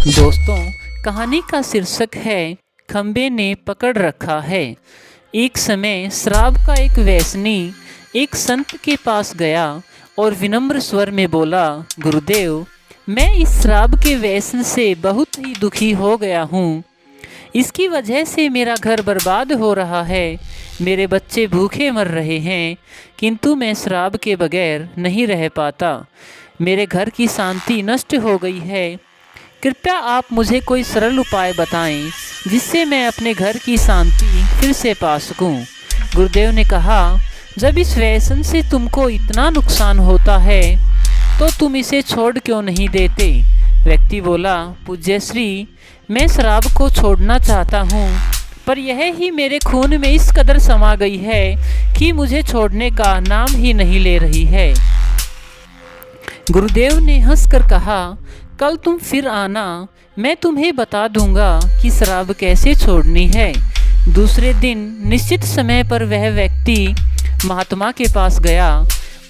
दोस्तों, कहानी का शीर्षक है खंबे ने पकड़ रखा है। एक समय शराब का एक व्यसनी एक संत के पास गया और विनम्र स्वर में बोला, गुरुदेव, मैं इस शराब के व्यसन से बहुत ही दुखी हो गया हूँ। इसकी वजह से मेरा घर बर्बाद हो रहा है, मेरे बच्चे भूखे मर रहे हैं, किंतु मैं शराब के बगैर नहीं रह पाता। मेरे घर की शांति नष्ट हो गई है। कृपया आप मुझे कोई सरल उपाय बताएं जिससे मैं अपने घर की शांति फिर से पा सकूं। गुरुदेव ने कहा, जब इस व्यसन से तुमको इतना नुकसान होता है तो तुम इसे छोड़ क्यों नहीं देते। व्यक्ति बोला, पूज्य श्री, मैं शराब को छोड़ना चाहता हूँ, पर यह ही मेरे खून में इस कदर समा गई है कि मुझे छोड़ने का नाम ही नहीं ले रही है। गुरुदेव ने हंसकर कहा, कल तुम फिर आना, मैं तुम्हें बता दूंगा कि शराब कैसे छोड़नी है। दूसरे दिन निश्चित समय पर वह व्यक्ति महात्मा के पास गया।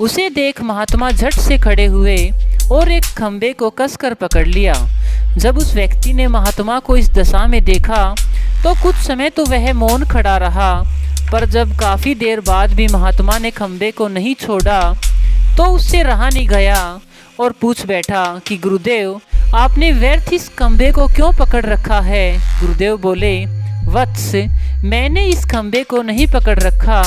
उसे देख महात्मा झट से खड़े हुए और एक खंबे को कसकर पकड़ लिया। जब उस व्यक्ति ने महात्मा को इस दशा में देखा तो कुछ समय तो वह मौन खड़ा रहा, पर जब काफ़ी देर बाद भी महात्मा ने खंबे को नहीं छोड़ा तो उससे रहा नहीं गया और पूछ बैठा कि गुरुदेव, आपने व्यर्थ इस खंबे को क्यों पकड़ रखा है। गुरुदेव बोले, वत्स, मैंने इस खंबे को नहीं पकड़ रखा,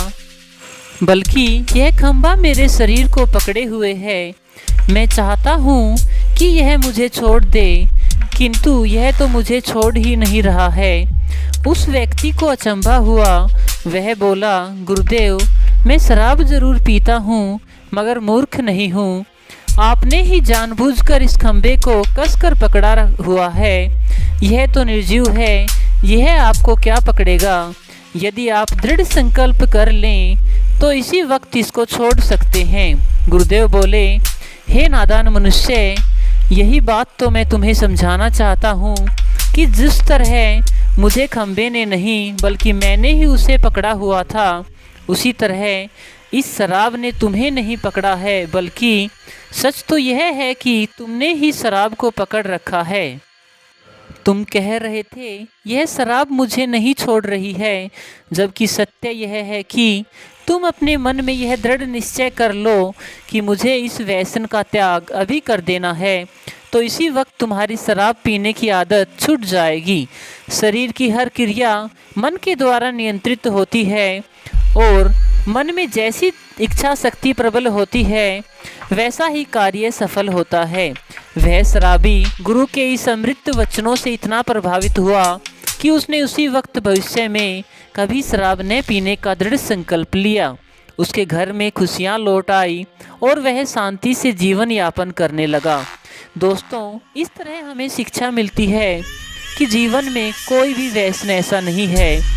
बल्कि यह खंबा मेरे शरीर को पकड़े हुए है। मैं चाहता हूँ कि यह मुझे छोड़ दे, किंतु यह तो मुझे छोड़ ही नहीं रहा है। उस व्यक्ति को अचंभा हुआ। वह बोला, गुरुदेव, मैं शराब जरूर पीता हूँ, मगर मूर्ख नहीं हूँ। आपने ही जानबूझकर इस खंबे को कसकर पकड़ा हुआ है। यह तो निर्जीव है, यह आपको क्या पकड़ेगा। यदि आप दृढ़ संकल्प कर लें तो इसी वक्त इसको छोड़ सकते हैं। गुरुदेव बोले, हे नादान मनुष्य, यही बात तो मैं तुम्हें समझाना चाहता हूँ कि जिस तरह मुझे खंबे ने नहीं बल्कि मैंने ही उसे पकड़ा हुआ था, उसी तरह इस शराब ने तुम्हें नहीं पकड़ा है, बल्कि सच तो यह है कि तुमने ही शराब को पकड़ रखा है। तुम कह रहे थे यह शराब मुझे नहीं छोड़ रही है, जबकि सत्य यह है कि तुम अपने मन में यह दृढ़ निश्चय कर लो कि मुझे इस व्यसन का त्याग अभी कर देना है, तो इसी वक्त तुम्हारी शराब पीने की आदत छूट जाएगी। शरीर की हर क्रिया मन के द्वारा नियंत्रित होती है और मन में जैसी इच्छा शक्ति प्रबल होती है वैसा ही कार्य सफल होता है। वह शराबी गुरु के इस अमृत वचनों से इतना प्रभावित हुआ कि उसने उसी वक्त भविष्य में कभी शराब न पीने का दृढ़ संकल्प लिया। उसके घर में खुशियाँ लौट आई और वह शांति से जीवन यापन करने लगा। दोस्तों, इस तरह हमें शिक्षा मिलती है कि जीवन में कोई भी व्यसन ऐसा नहीं है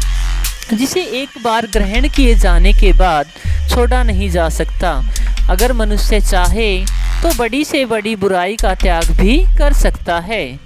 जिसे एक बार ग्रहण किए जाने के बाद छोड़ा नहीं जा सकता। अगर मनुष्य चाहे तो बड़ी से बड़ी बुराई का त्याग भी कर सकता है।